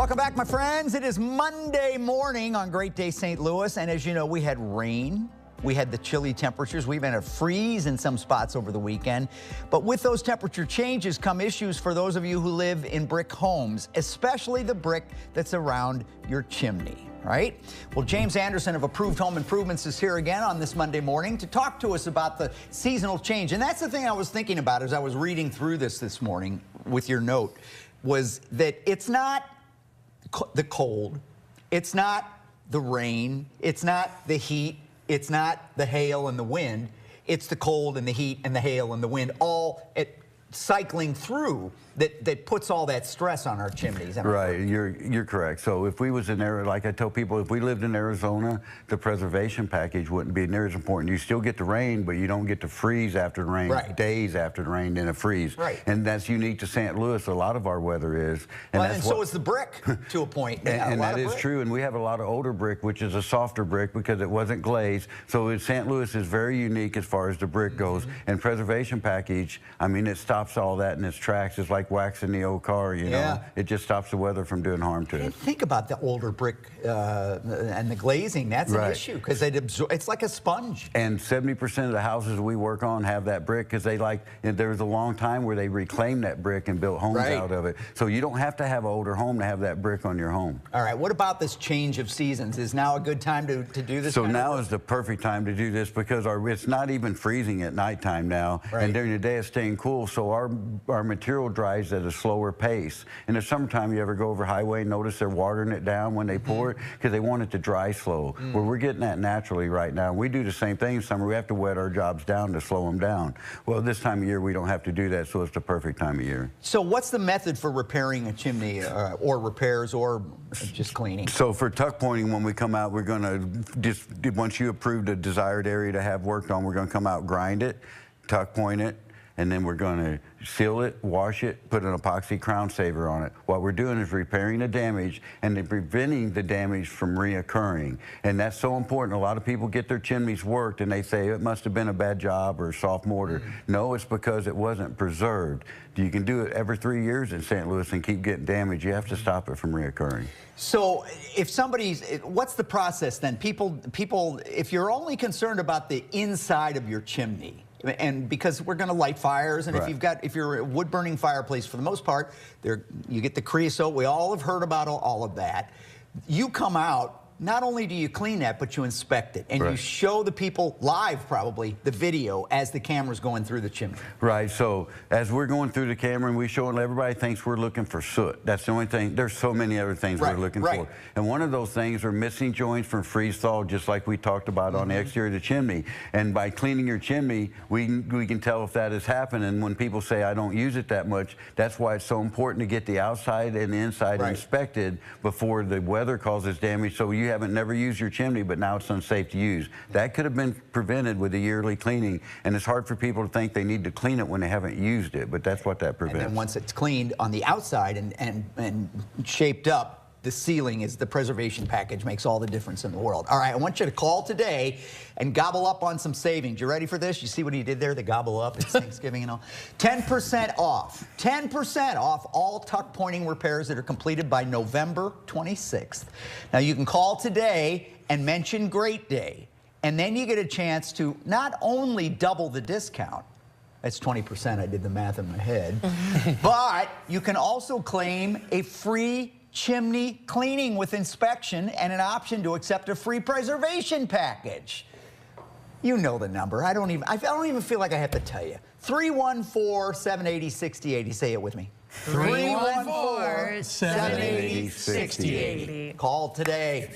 Welcome back, my friends. It is Monday morning on Great Day St. Louis, and as you know, we had rain. We had the chilly temperatures. We've had a freeze in some spots over the weekend. But with those temperature changes come issues for those of you who live in brick homes, especially the brick that's around your chimney, right? Well, James Anderson of Approved Home Improvements is here again on this Monday morning to talk to us about the seasonal change. And that's the thing I was thinking about as I was reading through this morning with your note, was that it's not the cold, it's not the rain, it's not the heat, it's not the hail and the wind, it's the cold and the heat and the hail and the wind all cycling through that puts all that stress on our chimneys. Right, you're correct. So if we was in there, like I tell people, if we lived in Arizona, the preservation package wouldn't be near as important. You still get the rain, but you don't get to freeze after the rain, days after the rain, then a freeze. Right. And that's unique to St. Louis. A lot of our weather is. And, so is the brick to a point. And that is true. And we have a lot of older brick, which is a softer brick because it wasn't glazed. So St. Louis is very unique as far as the brick goes. And preservation package, I mean, it stops all that in its tracks. It's like waxing the old car, you know. It just stops the weather from doing harm to it. And think about the older brick and the glazing. That's an issue because it's like a sponge. And 70% of the houses we work on have that brick because there was a long time where they reclaimed that brick and built homes out of it. So you don't have to have an older home to have that brick on your home. All right, what about this change of seasons? Is now a good time to do this? So now is the perfect time to do this because it's not even freezing at nighttime now. And during the day it's staying cool. So our material dries at a slower pace. In the summertime, you ever go over highway and notice they're watering it down when they pour it because they want it to dry slow. Well, we're getting that naturally right now. We do the same thing in summer. We have to wet our jobs down to slow them down. Well, this time of year, we don't have to do that, so it's the perfect time of year. So what's the method for repairing a chimney or repairs or just cleaning? So for tuck pointing, when we come out, we're going to just, once you approve the desired area to have worked on, we're going to come out, grind it, tuck point it, and then we're going to seal it, wash it, put an epoxy crown saver on it. What we're doing is repairing the damage and then preventing the damage from reoccurring. And that's so important. A lot of people get their chimneys worked and they say it must have been a bad job or soft mortar. No, it's because it wasn't preserved. You can do it every 3 years in St. Louis and keep getting damage. You have to stop it from reoccurring. So if what's the process then? People, if you're only concerned about the inside of your chimney, and because we're going to light fires, and if you're a wood burning fireplace, for the most part, you get the creosote. We all have heard about all of that. You come out. Not only do you clean that, but you inspect it. And you show the people live, probably, the video as the camera's going through the chimney. Right. So as we're going through the camera and we show it, everybody thinks we're looking for soot. That's the only thing. There's so many other things we're looking for. And one of those things are missing joints from freeze-thaw, just like we talked about on the exterior of the chimney. And by cleaning your chimney, we can tell if that has happened. And when people say, I don't use it that much, that's why it's so important to get the outside and the inside inspected before the weather causes damage. So you haven't never used your chimney, but now it's unsafe to use. That could have been prevented with a yearly cleaning, and it's hard for people to think they need to clean it when they haven't used it, but that's what that prevents. And then once it's cleaned on the outside and shaped up, the sealing is the preservation package makes all the difference in the world. All right, I want you to call today and gobble up on some savings. You ready for this? You see what he did there, the gobble up? It's Thanksgiving and all. 10% off. 10% off all tuck pointing repairs that are completed by November 26th. Now, you can call today and mention Great Day, and then you get a chance to not only double the discount, that's 20%, I did the math in my head, but you can also claim a free chimney cleaning with inspection and an option to accept a free preservation package. You know the number. I don't even feel like I have to tell you. 314-780-6080. Say it with me. 314-780-6080. Call today.